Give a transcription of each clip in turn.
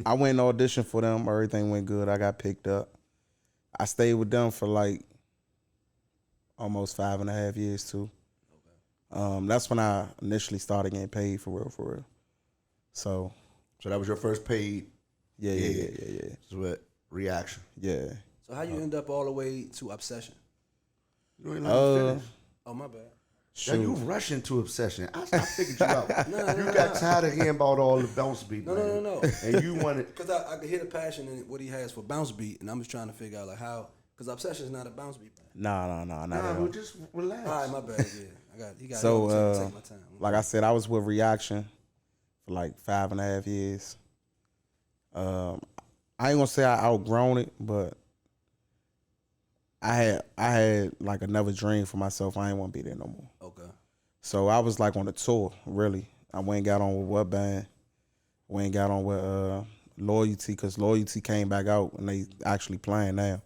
I went and auditioned for them. Everything went good. I got picked up. I stayed with them for like almost 5.5 years too. Okay. That's when I initially started getting paid for real. So that was your first paid. Yeah. So what reaction? Yeah. So how you end up all the way to Obsession? You ain't let me finish. Oh, my bad. Yeah, you rushing to Obsession. I figured you out. You got tired of hearing about all the bounce beat. No. And you wanted because I could hear the passion in what he has for bounce beat, and I'm just trying to figure out like how because Obsession is not a bounce beat. Nah, not at all. Just relax. All right, my bad. Yeah, he got. So take my time. like I said, I was with Reaction for like 5.5 years. I ain't gonna say I outgrown it, but I had like another dream for myself. I ain't want to be there no more. Okay. So I was like on a tour, really. I went and got on with what band? Went and got on with Loyalty, because Loyalty came back out and they actually playing now.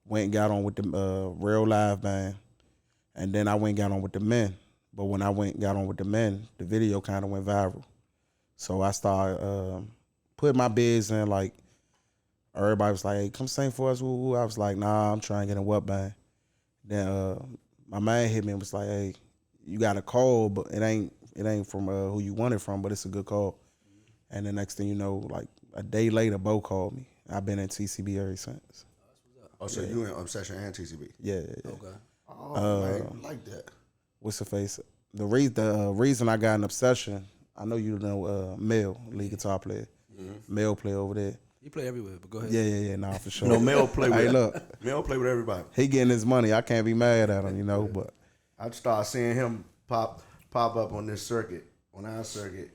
Went and got on with the Real Live Band, and then I went and got on with the Men. But when I went and got on with the Men, the video kind of went viral. So I started putting my bids in, like, everybody was like, hey, come sing for us. Woo-woo. I was like, nah, I'm trying to get in what band? Then my man hit me and was like, hey, you got a call, but it ain't from who you want it from, but it's a good call. And the next thing you know, like a day later, Bo called me. I've been in TCB ever since. Oh, so you in Obsession and TCB? Yeah. Okay. Oh, man, I like that. What's the face? The reason I got an Obsession, I know you know Mel, lead guitar player. Mm-hmm. Mel play over there. He play everywhere, but go ahead. Yeah, nah, for sure. No, Mel play with. Hey, look, Mel play with everybody. He getting his money. I can't be mad at him, but I start seeing him pop up on this circuit, on our circuit,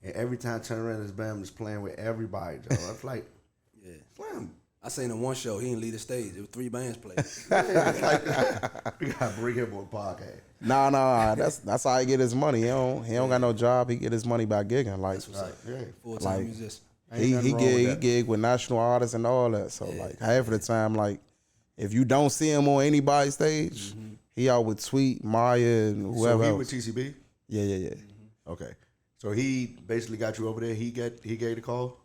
and every time I turn around, this band is playing with everybody, Joe. I was like, slam. I seen in one show, he didn't lead the stage. There was 3 bands playing. We gotta bring him on a podcast. Nah. That's how he get his money. He don't got no job. He get his money by gigging. Like, That's what's up. Yeah. Full-time musician. He gig with national artists and all that. So like half of the time, like if you don't see him on anybody's stage, he out with Sweet, Maya, and whoever. So he else. with TCB? Yeah. Okay. So he basically got you over there. He gave the call.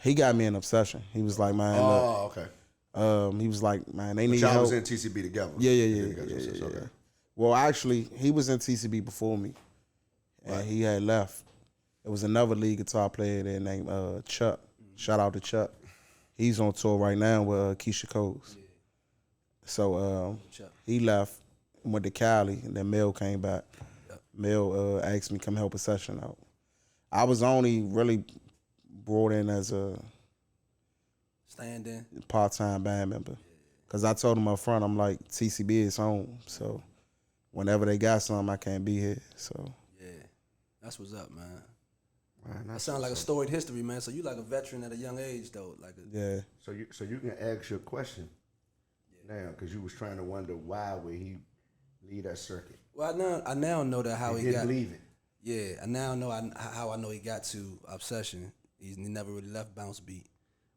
He got me an Obsession. He was like, man, look. Okay. He was like, man, they need y'all help. was in TCB together. Yeah. Okay. Well, actually, he was in TCB before me, and he had left. It was another lead guitar player there named Chuck. Shout out to Chuck. He's on tour right now with Keisha Coles. Yeah. So he left, went to Cali, and then Mel came back. Yep. Mel asked me to come help a session out. I was only really brought in as a stand-in part-time band member. Because I told him up front, I'm like, TCB is home. So whenever they got something, I can't be here. So yeah, that's what's up, man. Man, that sounds like a storied history, man. So you like a veteran at a young age, though. So you can ask your question now, because you was trying to wonder why would he leave that circuit. Well, I now know that how he got. Leave it. Yeah, I now know how I know he got to Obsession. He never really left Bounce Beat.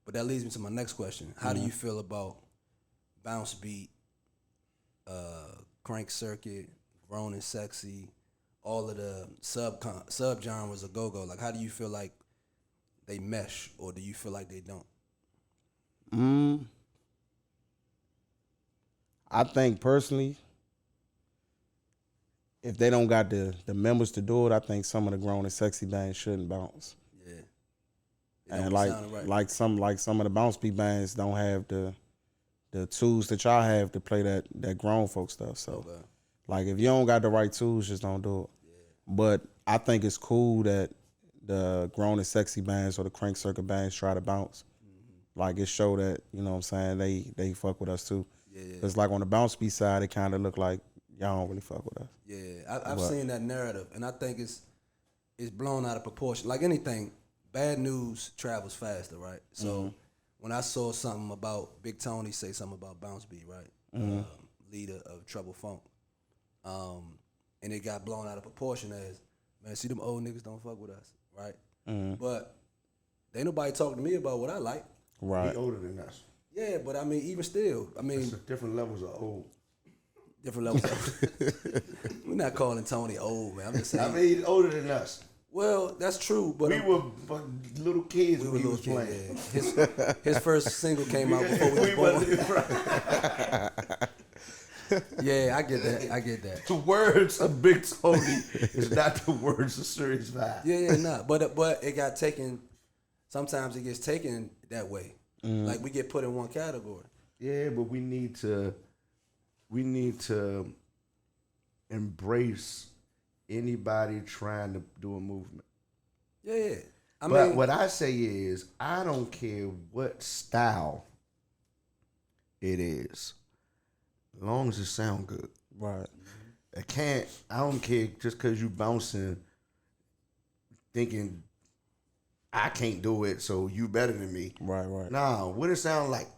But that leads me to my next question. How do you feel about Bounce Beat, Crank Circuit, Grown and Sexy, all of the sub genres of go-go? Like, how do you feel like they mesh, or do you feel like they don't? I think personally, if they don't got the members to do it, I think some of the Grown and Sexy bands shouldn't bounce. Yeah. And like some of the bounce beat bands don't have the tools that y'all have to play that grown folk stuff. So like if you don't got the right tools, just don't do it. But I think it's cool that the Grown and Sexy bands or the Crank Circuit bands try to bounce. Like it show that, you know what I'm saying, they fuck with us too. Because like on the bounce beat side, it kind of look like y'all don't really fuck with us. Yeah, I've seen that narrative, and I think it's blown out of proportion. Like anything, bad news travels faster, right? So when I saw something about Big Tony say something about Bounce Beat, right, leader of Trouble Funk, and it got blown out of proportion as, man, see them old niggas don't fuck with us, right? But ain't nobody talking to me about what I like. Right. He older than us. Yeah, but I mean, even still, I mean, it's different levels of old. Different levels. We're not calling Tony old, man. I'm just saying. I mean, he's older than us. Well, that's true, but we were little kids we when were he little was kids. playing. Yeah. His first single came out before we was born. Yeah, I get that. The words of Big Tony is not the words of SiriusVybe. Yeah, nah. But it got taken. Sometimes it gets taken that way. Like we get put in one category. Yeah, but we need to embrace anybody trying to do a movement. Yeah. I But mean, what I say is, I don't care what style it is, as long as it sound good. Right. I don't care just because you bouncing, thinking I can't do it, so you better than me. Right. Nah, what it sound like,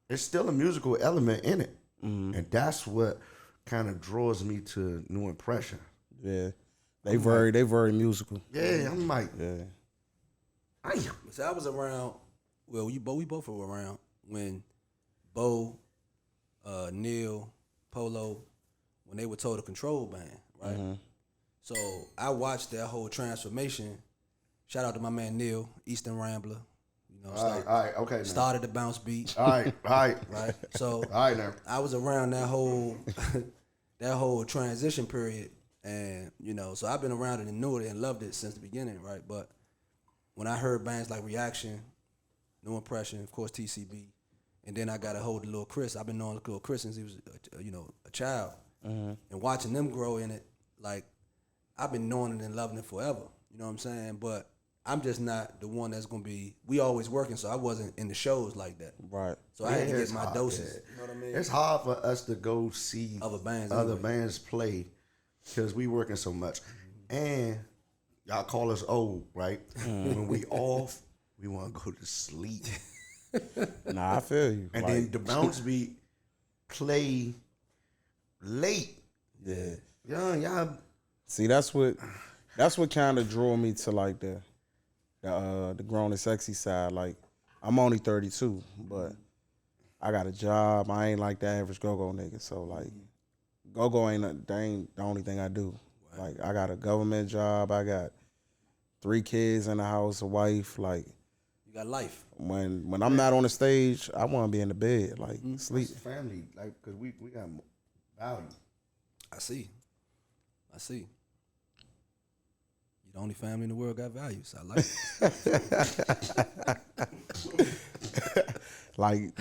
there's still a musical element in it. And that's what kind of draws me to New Impression. Yeah. They very musical. Yeah, I'm like, Yeah. so I was around. Well, we both were around when Bo, Neil, Polo, when they were Total Control Band, right? So I watched their whole transformation. Shout out to my man Neil, Eastern Rambler. You know, all right, okay. Now. Started the bounce beat. All right. Right. So All right, now. I was around that whole that whole transition period, and you know, so I've been around it and knew it and loved it since the beginning, right? But when I heard bands like Reaction, New Impression, of course TCB, and then I got a hold of Lil Chris. I've been knowing Lil Chris since he was, a child, and watching them grow in it. Like I've been knowing it and loving it forever. You know what I'm saying? But I'm just not the one that's gonna be. We always working, so I wasn't in the shows like that. Right. So I had to it's get my hard, doses. yeah. You know what I mean? It's hard for us to go see Other bands other anyway. bands play because we working so much. And y'all call us old, right? When we off, we want to go to sleep. Nah, I feel you. And Like, then the bounce beat play late. yeah. Y'all. See, that's what kind of drew me to like the grown and sexy side. Like, I'm only 32, but I got a job. I ain't like the average go-go nigga. So like, go-go ain't the only thing I do. Like, I got a government job. I got 3 kids in the house, a wife. Like, You got life. when I'm not on the stage, I want to be in the bed, like sleep. It's family, like, because we got value. I see. You the only family in the world got values. I like it. Like,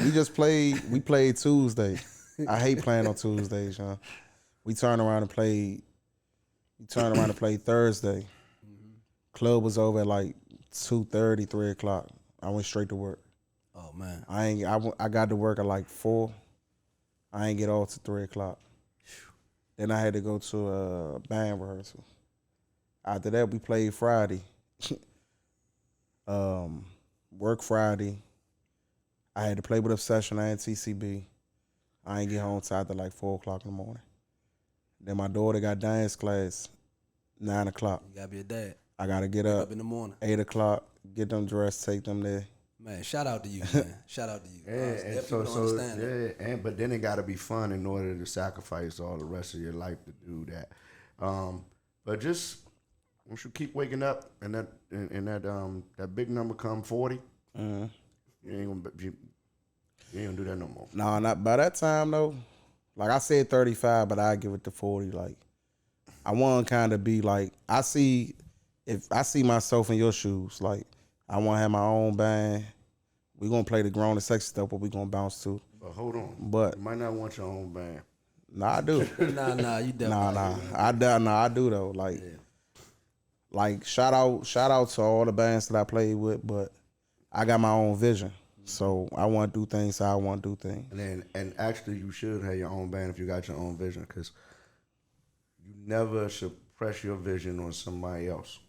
we played Tuesday. I hate playing on Tuesdays, y'all. We turned around and played Thursday. Club was over at like 2:30, 3 o'clock. I went straight to work. Oh man. I got to work at like 4. I ain't get off till 3 o'clock. Then I had to go to a band rehearsal. After that, we played Friday. Work Friday. I had to play with Obsession and TCB. I ain't get home till after like 4 o'clock in the morning. Then my daughter got dance class 9 o'clock. You gotta be a dad. I gotta get Wake up up in the morning. 8 o'clock, get them dressed, take them there. Man, shout out to you, man. Shout out to you. Yeah, and Definitely don't understand that. yeah, but then it got to be fun in order to sacrifice all the rest of your life to do that. But just once you keep waking up and that big number come 40, you ain't gonna do that no more. No, not by that time though. Like I said 35, but I give it to 40. Like I want to kind of be like if I see myself in your shoes. Like I want to have my own band. We gonna play the grown and sexy stuff, but we gonna bounce to. But hold on, But you might not want your own band. nah, I do. Nah, you definitely. I do though. Like shout out to all the bands that I played with, but I got my own vision. So I want to do things how I want to do things. And actually, you should have your own band if you got your own vision, because you never should press your vision on somebody else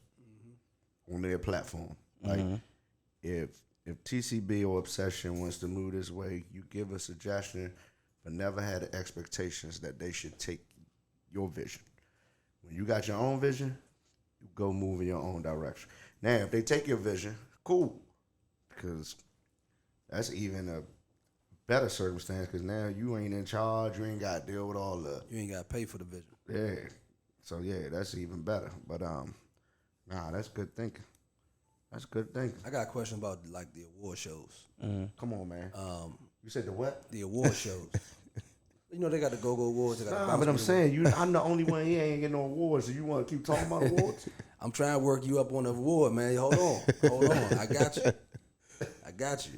on their platform. Like if TCB or Obsession wants to move this way, you give a suggestion, but never had the expectations that they should take your vision. When you got your own vision, you go move in your own direction. Now, if they take your vision, cool, because that's even a better circumstance, because now you ain't in charge. You ain't got to deal with all the... You ain't got to pay for the vision. Yeah. So, yeah, that's even better. But, man, Nah, that's good thinking. That's good thinking. I got a question about like the award shows. Come on, man. You said the what? The award shows. You know they got the Go-Go Awards. They got the Nah, but I'm Bounce saying I'm the only one here ain't getting no awards. So you want to keep talking about awards? I'm trying to work you up on the award, man. Hold on. I got you.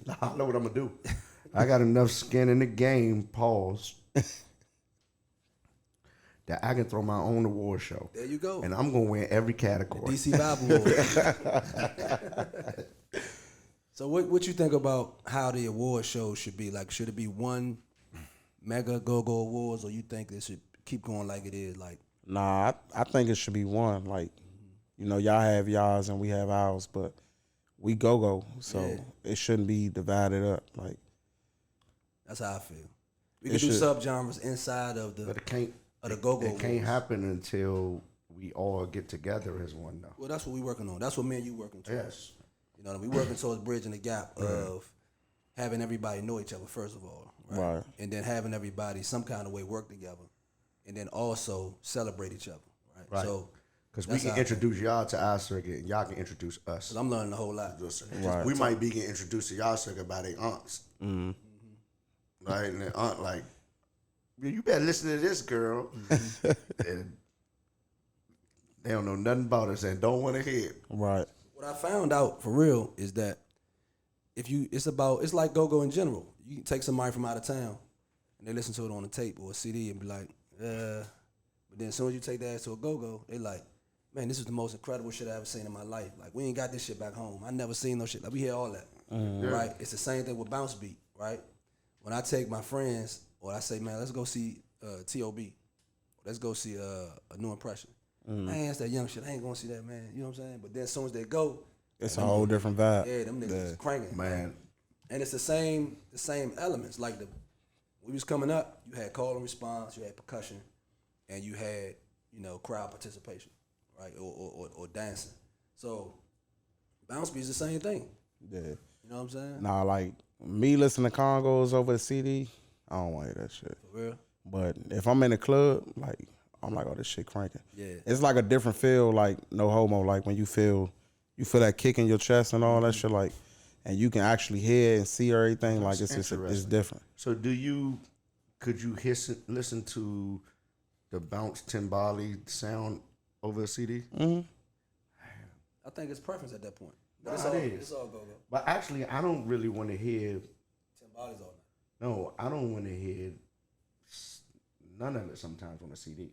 Nah, I know what I'm gonna do. I got enough skin in the game. Pause. That I can throw my own award show. There you go. And I'm gonna win every category. TCB Award. So what you think about how the award show should be? Like, should it be one mega Go-Go Awards, or you think it should keep going like it is? Like, nah, I think it should be one. Like, you know, y'all have y'all's and we have ours, but we Go-Go, so it shouldn't be divided up. Like, that's how I feel. We can do subgenres inside of the. But it can't. Of the Go-Go It can't happen until we all get together as one, though. Well, that's what we working on. That's what me and you working towards. Yes. You know, we working towards bridging the gap of having everybody know each other first of all, right? And then having everybody some kind of way work together, and then also celebrate each other, right? So, because we can introduce y'all to our circuit, and y'all can introduce us. Cause I'm learning a whole lot. We might be getting introduced to y'all circuit by their aunts, right? And their aunt like, you better listen to this girl. And they don't know nothing about us and don't want to hear it. right. What I found out for real is that it's like Go-Go in general. You can take somebody from out of town and they listen to it on a tape or a CD and be like, but then as soon as you take that to a Go-Go, they like, man, this is the most incredible shit I ever seen in my life. Like, we ain't got this shit back home. I never seen no shit. Like, we hear all that, right? It's the same thing with Bounce Beat, right? When I take my friends, or I say, man, let's go see T.O.B. Let's go see a New Impression. I ain't ask that young shit. I ain't gonna see that, man. You know what I'm saying? But then as soon as they go, it's a whole different vibe. Yeah, them niggas is cranking, man. And it's the same elements. Like when we was coming up, you had call and response, you had percussion, and you had crowd participation, right, or dancing. So Bounce Beat is the same thing. Yeah. You know what I'm saying? Nah, like me listening to Congos over the CD, I don't want to hear that shit. For real? But if I'm in the club, like, I'm like, oh, this shit cranking. Yeah. It's like a different feel, like, no homo, like when you feel that kick in your chest and all that shit, like, and you can actually hear and see everything, like, it's different. So could you listen to the bounce timbali sound over a CD? Mm-hmm. I think it's preference at that point. But it's all go-go. But actually, I don't really want to hear timbali's all night. No, I don't want to hear none of it sometimes on a CD.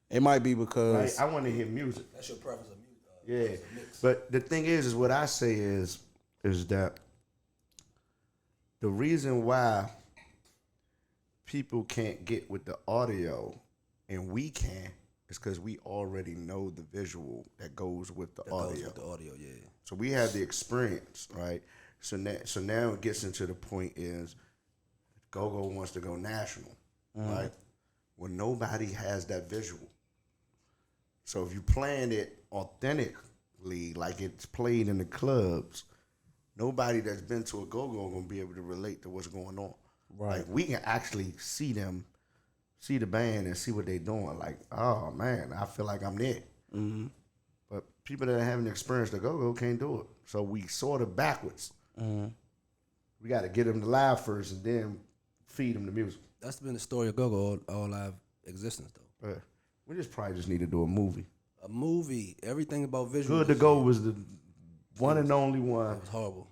It might be because I want to hear music. That's your preference of music. Yeah, but the thing is what I say is that the reason why people can't get with the audio and we can is because we already know the visual that goes with the audio. Yeah. So we have the experience, right? So now it gets into the point is Go-Go wants to go national, right? Well, nobody has that visual. So if you playing it authentically, like it's played in the clubs, nobody that's been to a Go-Go gonna be able to relate to what's going on. Right. Like we can actually see them, see the band and see what they doing. Like, oh man, I feel like I'm there. Mm-hmm. But people that haven't experienced the Go-Go can't do it. So we sort of backwards. Mm-hmm. We got to get them to live first and then feed them the music. That's been the story of Go-Go all live existence, though. We probably just need to do a movie. A movie, everything about visual. Good to Go was the one and only one. It was horrible.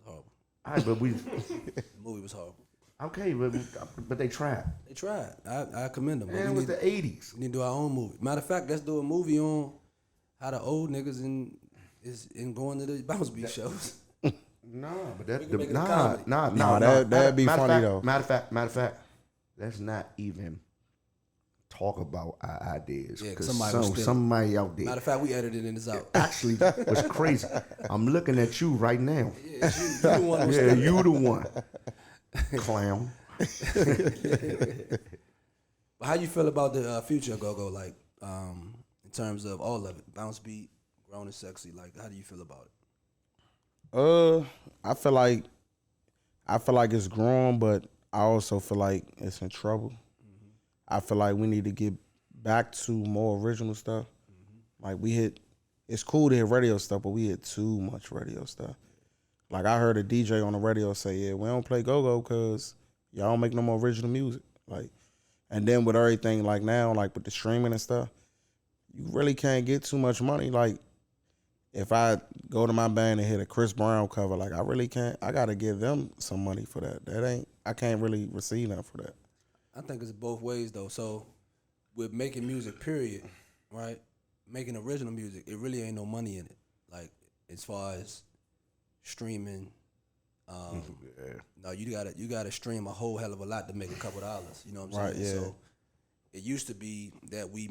All right, but the movie was horrible. Okay, but they tried. They tried. I commend them. And it was the 80s. We need to do our own movie. Matter of fact, let's do a movie on how the old niggas in going to the Bounce Beat shows. Nah, but that'd be funny though. Matter of fact, let's not even talk about our ideas. Yeah, because somebody out there. Matter of fact, we edited this out. Actually, was crazy. I'm looking at you right now. Yeah, you the one. Yeah, you the one. Clown. How you feel about the future of Go-Go? Like, in terms of all of it, Bounce Beat, Grown and Sexy. Like, how do you feel about it? I feel like it's growing, but I also feel like it's in trouble. I feel like we need to get back to more original stuff. Like it's cool to hit radio stuff, but we hit too much radio stuff. Like I heard a DJ on the radio say, "Yeah, we don't play go-go because y'all don't make no more original music." Like, and then with everything like now, like with the streaming and stuff, you really can't get too much money. Like, if I go to my band and hit a Chris Brown cover, like I really can't. I gotta give them some money for that. I can't really receive nothing for that. I think it's both ways though. So with making music, period, right? Making original music, it really ain't no money in it. Like as far as streaming, no, you gotta stream a whole hell of a lot to make a couple dollars. You know what I'm saying? Yeah. So it used to be that we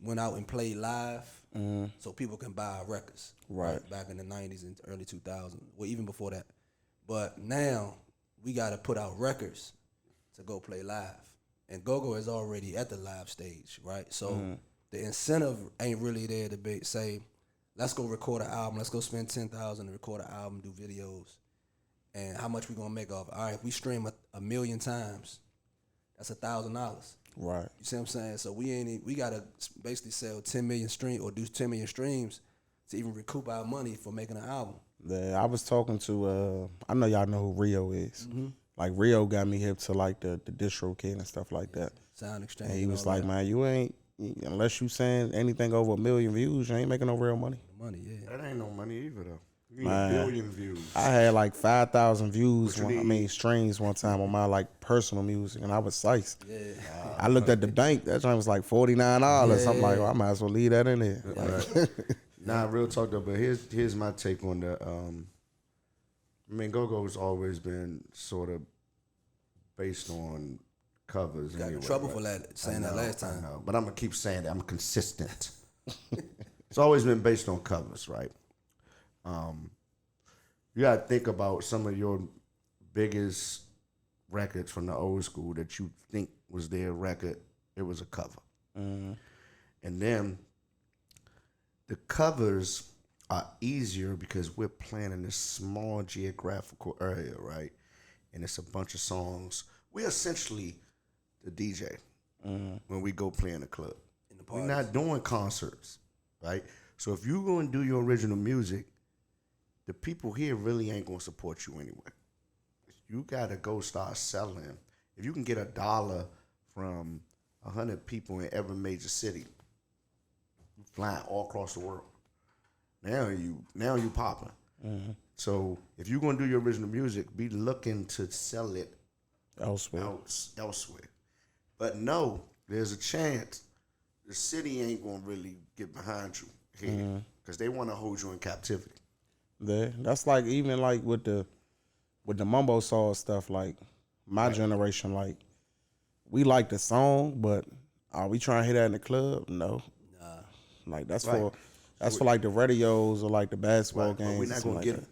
went out and played live, so people can buy our records. Right. Back in the 90s and early 2000s, well, even before that. But now we got to put out records to go play live. And go-go is already at the live stage, right? So the incentive ain't really there to say, let's go record an album. Let's go spend $10,000 to record an album, do videos. And how much we going to make off? All right, if we stream a million times, that's $1,000. Right. You see what I'm saying? So we gotta basically sell 10 million streams or do 10 million streams to even recoup our money for making an album. Yeah, I was talking to I know y'all know who Rio is. Like Rio got me hip to like the distro kid and stuff like that. Sound exchange. And he was like, "Man, you ain't unless you saying anything over 1 million views, you ain't making no real money." Money, yeah. That ain't no money either though. You need Man, 1 billion views. I had like 5,000 views, streams one time on my like personal music, and I was psyched. Yeah. I looked at the bank, that joint was like $49. I'm like, well, I might as well leave that in there. Right. Nah, real talk though, but here's my take on the go-go's always been sort of based on covers. Got anyway, in trouble right? for that, saying that last time. I know, but I'm gonna keep saying that. I'm consistent. It's always been based on covers, right? You gotta think about some of your biggest records from the old school that you think was their record. It was a cover, and then the covers are easier because we're playing in this small geographical area, right? And it's a bunch of songs. We're essentially the DJ when we go play in the club. We're not doing concerts, right? So if you're going to do your original music, the people here really ain't going to support you anyway. You got to go start selling. If you can get $1 from 100 people in every major city, you flying all across the world. Now you popping. So if you're going to do your original music, be looking to sell it Elsewhere. But no, there's a chance the city ain't going to really get behind you here because they want to hold you in captivity. That's like even like with the mumbo soul stuff, like my generation, like we like the song, but are we trying to hit that in the club? No. Like that's for like the radios or like the basketball games.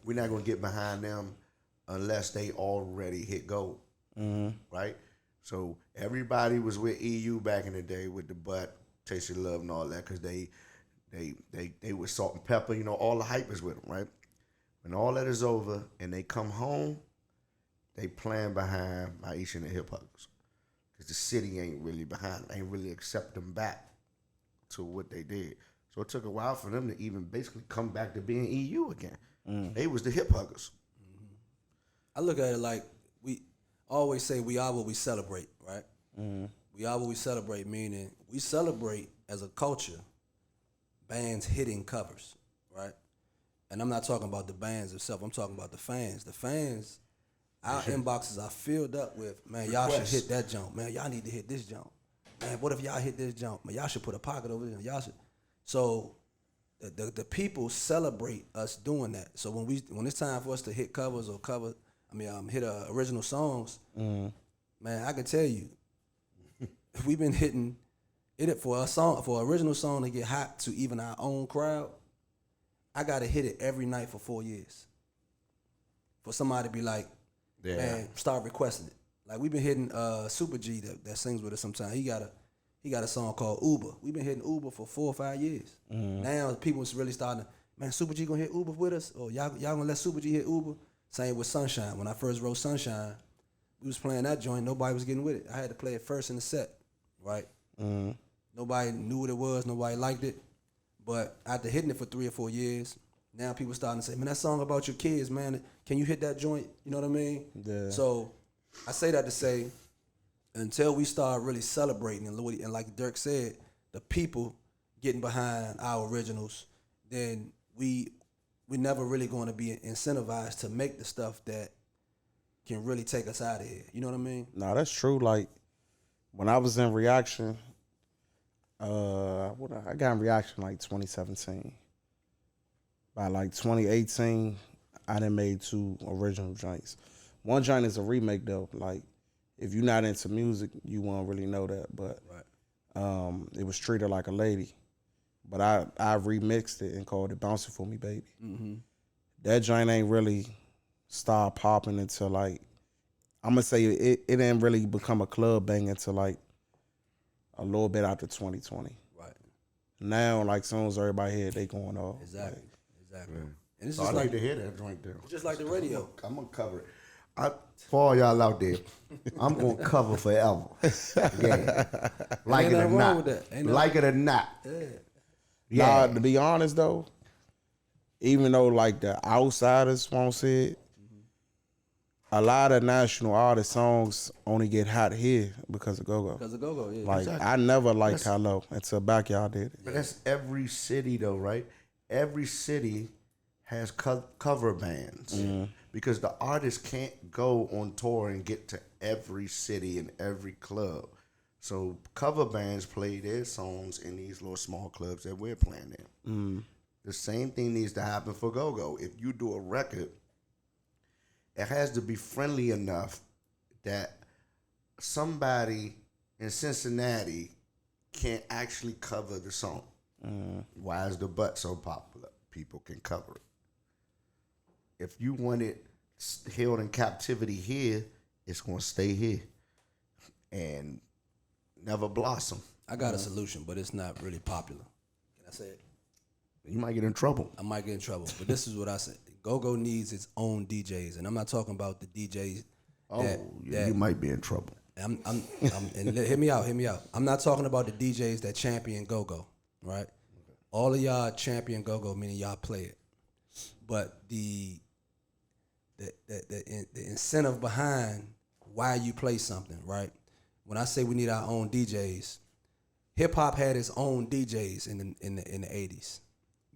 We're not gonna get behind them unless they already hit gold. Right? So everybody was with EU back in the day with the butt, Taste Your Love and all that, because they were salt and pepper, you know, all the hype is with them, right? When all that is over and they come home, they playing behind Aisha and the Hip Huggers. Because the city ain't really behind them, ain't really accept them back to what they did. So it took a while for them to even basically come back to being EU again. They was the Hip Huggers. I look at it like we always say we are what we celebrate, right? We are what we celebrate, meaning we celebrate as a culture bands hitting covers, right? And I'm not talking about the bands themselves. I'm talking about the fans. The fans, our inboxes are filled up with, man, y'all should hit that jump. Man, y'all need to hit this jump. Man, what if y'all hit this jump? Man, y'all should put a pocket over there. Y'all should. So the people celebrate us doing that. So when it's time for us to hit covers or hit original songs, man, I can tell you, we've been hitting it for an original song to get hot to even our own crowd. I gotta hit it every night for 4 years. For somebody to be like, man, start requesting it. Like we've been hitting Super G that sings with us sometimes. He got a song called Uber. We've been hitting Uber for 4 or 5 years. Now people is really starting to, man, Super G gonna hit Uber with us? Or y'all gonna let Super G hit Uber? Same with Sunshine. When I first wrote Sunshine, we was playing that joint, nobody was getting with it. I had to play it first in the set, right? Nobody knew what it was. Nobody liked it. But after hitting it for 3 or 4 years, now people starting to say, man, that song about your kids, man, can you hit that joint? You know what I mean? Yeah. So I say that to say, until we start really celebrating and like Dirk said, the people getting behind our originals, then we never really going to be incentivized to make the stuff that can really take us out of here. You know what I mean? No, that's true. Like when I was in Reaction, I got in Reaction like 2017. By like 2018, I done made 2 original joints. One joint is a remake though. Like if you're not into music, you won't really know that. But it was Treated Like a Lady. But I remixed it and called it Bouncing For Me, Baby. Mm-hmm. That joint ain't really start popping until like, I'm going to say it didn't really become a club bang until like a little bit after 2020. Right. Now, like, as soon as everybody hear it, they going off. Exactly. Like, Exactly. Yeah. And it's so just I like need to hear that joint there. Just like the radio. I'm gonna cover it. For all y'all out there, I'm gonna cover forever. Yeah. Like it or not. Like it or not. Yeah. Nah, to be honest though, even though like the outsiders won't see it, a lot of national artist songs only get hot here because of go-go. Because of go-go, yeah. Like exactly. I never liked Hello until Backyard did it. But that's every city though, right? Every city has cover bands because the artist can't go on tour and get to every city and every club. So cover bands play their songs in these little small clubs that we're playing in. The same thing needs to happen for go-go. If you do a record, it has to be friendly enough that somebody in Cincinnati can't actually cover the song. Why is the butt so popular? People can cover it. If you want it held in captivity here, it's going to stay here and never blossom. I got a solution, but it's not really popular. Can I say it? You might get in trouble. I might get in trouble, but this is what I said. Go-Go needs its own DJs, and I'm not talking about the DJs. You might be in trouble. And hear me out. I'm not talking about the DJs that champion go-go, right? All of y'all champion go-go, meaning y'all play it. But the incentive behind why you play something, right? When I say we need our own DJs, hip hop had its own DJs in the 80s,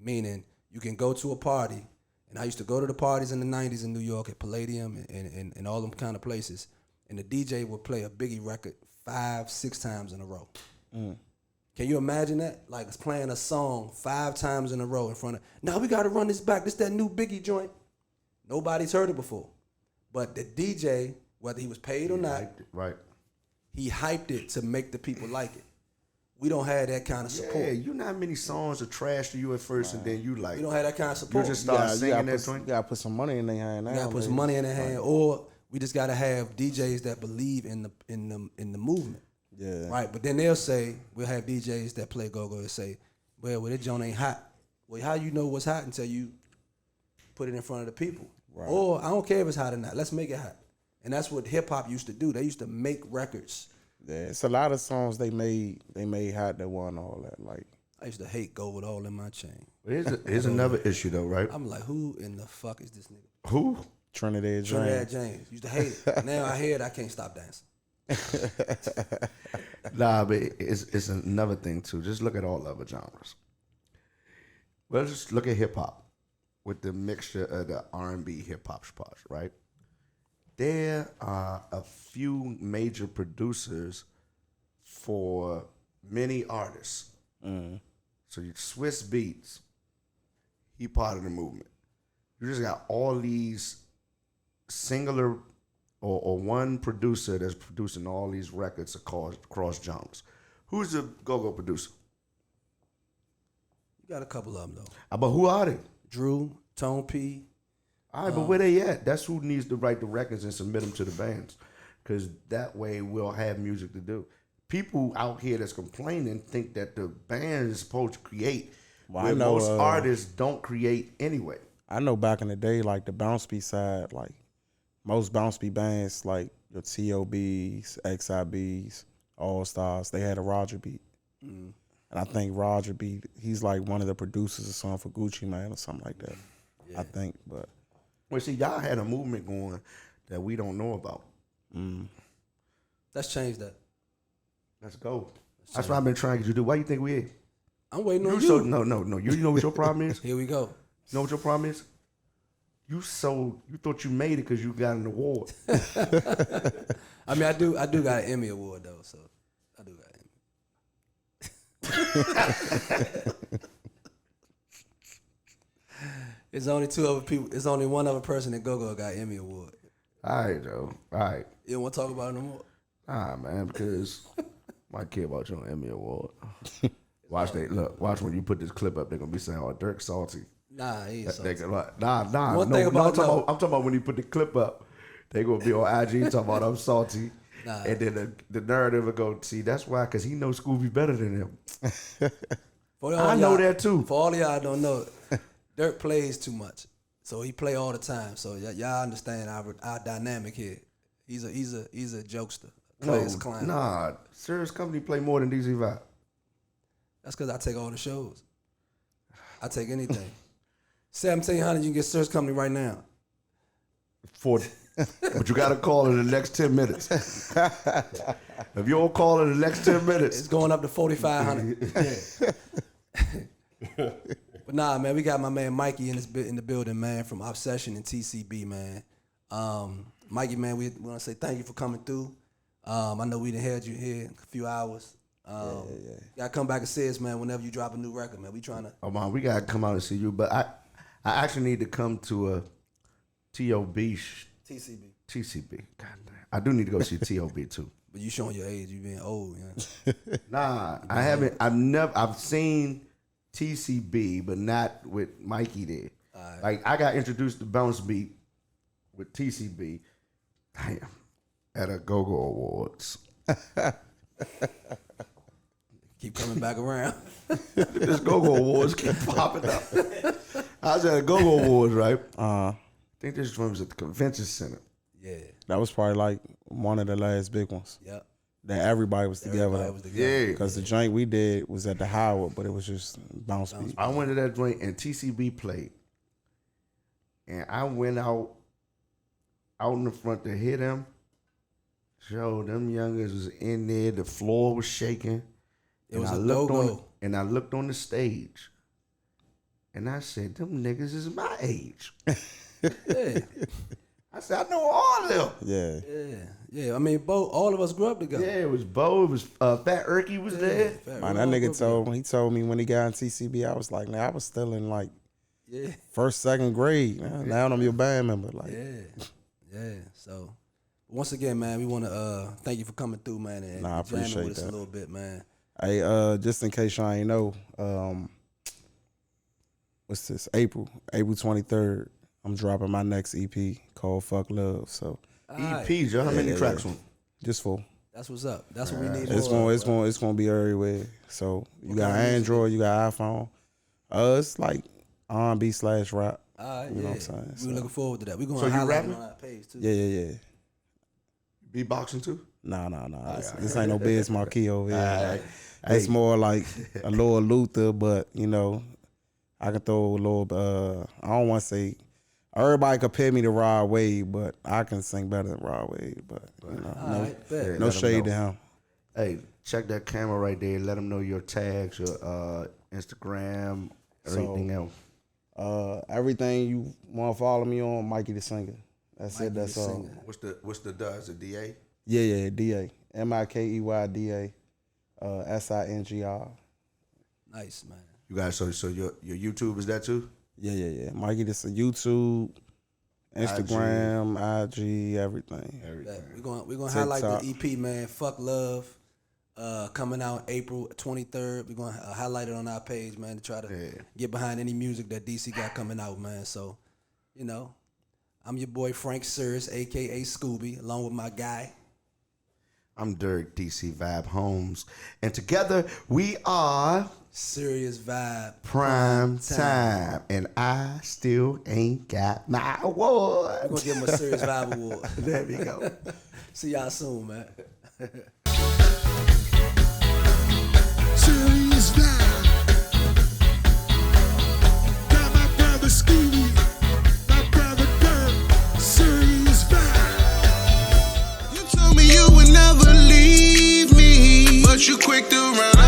meaning you can go to a party, and I used to go to the parties in the 90s in New York at Palladium and all them kind of places, and the DJ would play a Biggie record 5-6 times in a row. Can you imagine that? Like it's playing a song 5 times in a row in front of, now we got to run this back. This that new Biggie joint. Nobody's heard it before. But the DJ, whether he was paid or not, he hyped it to make the people like it. We don't have that kind of support. Yeah, you know how many songs are trash to you at first, and then you like. You don't have that kind of support. You just start singing that joint. You gotta put some money in their hand now. You gotta put some money in their hand, or we just gotta have DJs that believe in the movement. Yeah. Right, but then they'll say, we'll have DJs that play go-go and say, well, that joint ain't hot. Well, how you know what's hot until you put it in front of the people? Right. Or I don't care if it's hot or not. Let's make it hot. And that's what hip-hop used to do. They used to make records. Yeah, it's a lot of songs they made hot that won all that. Like I used to hate Go With All In My Chain. Here's another issue though, right? I'm like, who in the fuck is this nigga? Who? Trinidad James. Used to hate it. Now I hear it, I can't stop dancing. Nah, but it's another thing too. Just look at all other genres. Well, just look at hip hop with the mixture of the R&B hip hop spots, right? There are a few major producers for many artists. So you Swiss Beats, he part of the movement. You just got all these singular or one producer that's producing all these records across genres. Who's the go-go producer? You got a couple of them though. But who are they? Drew, Tone P. All right, but where they at? That's who needs to write the records and submit them to the bands, because that way we'll have music to do. People out here that's complaining think that the band is supposed to create, where most artists don't create anyway. I know back in the day, like the bounce beat side, like most bounce beat bands, like the TOBs, XIBs, All Stars, they had a Roger beat. And I think Roger he's like one of the producers of song for Gucci Mane or something like that. Yeah. I think, but. Well, see, y'all had a movement going that we don't know about. Let's change that. Let's go. That's what I've been trying to get you to do. Why you think we here? I'm waiting on you. No. You know what your problem is? Here we go. You know what your problem is? You thought you made it because you got an award. I mean, I do got an Emmy award though, so I do got an Emmy. It's only two other people. It's only one other person at Go-Go got Emmy award. All right, Joe. All right. You don't want to talk about it no more? Nah, man, because I care about your Emmy award. Watch when you put this clip up, they're gonna be saying, "Oh, Dirk salty." Nah, he ain't salty. Nah. I'm talking about when you put the clip up, they gonna be on IG talking about I'm salty. Nah. And then the narrative will go, see, that's why, because he knows Scooby better than him. I know that too. For all of y'all don't know, Dirk plays too much. So he play all the time. So y'all understand our dynamic here. He's a jokester. Clown. Nah, Serious Company play more than TCB. That's because I take all the shows. I take anything. 1,700, you can get Serious Company right now. 40. But you got to call in the next 10 minutes. If you don't call in the next 10 minutes. It's going up to 4,500. Yeah. But nah, man, we got my man Mikey in the building, man, from Obsession and TCB, man. Mikey, man, we want to say thank you for coming through. I know we done had you here a few hours. Yeah. Gotta come back and see us, man, whenever you drop a new record, man. We trying to. Oh, man, we gotta come out and see you. But I actually need to come to a TCB. God damn. I do need to go see TOB too. But you showing your age, you being old, yeah. Nah, I haven't. I've seen TCB, but not with Mikey there. Right. Like I got introduced to Bounce Beat with TCB. Damn. At a Go-Go Awards. Keep coming back around. This Go-Go Awards keep popping up. I was at a Go-Go Awards, right? I think this one was at the convention center. Yeah. That was probably like one of the last big ones. Yep. That everybody was together. Yeah. Because the joint we did was at the Howard, but it was just Bounce Beat. I went to that joint and TCB played. And I went out in the front to hit him. Joe, them youngers was in there. The floor was shaking. It was a logo. And I looked on the stage. And I said, them niggas is my age. Yeah. I said, I know all of them. Yeah. I mean, all of us grew up together. Yeah, it was Bo. It was Fat Erky was there. Man, that nigga told me when he got in TCB, I was like, man, I was still in like first, second grade. Now I'm your band member. Like, yeah. So once again, man, we want to thank you for coming through, man, and I appreciate jamming with us that a little bit, man. Hey, just in case y'all ain't know, what's this? April 23rd. I'm dropping my next EP called Fuck Love. So EP, Joe, how many tracks on? Just 4. That's what's up. That's what we need. It's gonna be everywhere. So you got Android, you got iPhone. It's like R&B/rap. All right, you know what I'm saying? We're looking forward to that. We're gonna so highlight it on our page too. Yeah. Beatboxing too? Nah. This ain't no Biz Marquee over here. It's more like a little Luther, but you know, I can throw a little. I don't want to say. Everybody compare me to Rod Wave, but I can sing better than Rod Wave. But you know, no shade to him. Hey, check that camera right there. Let them know your tags, your Instagram, everything else. Everything you want to follow me on, Mikey Da Singer. That's it. That's all. What's the Is it DA? Yeah, DA. MIKEYDA. SINGR. Nice, man. You guys, so your YouTube is that too? Yeah. Mikey, this is YouTube, Instagram, IG, everything. We're gonna highlight the EP, man. Fuck Love, coming out April 23rd. We're gonna highlight it on our page, man, to try to get behind any music that DC got coming out, man. So, you know, I'm your boy Frank Sears, aka Scooby, along with my guy. I'm Dirk DC Holmes, and together we are SiriusVybe Primetime, and I still ain't got my award. We're gonna give him a SiriusVybe award. There we go. See y'all soon, man. like the round.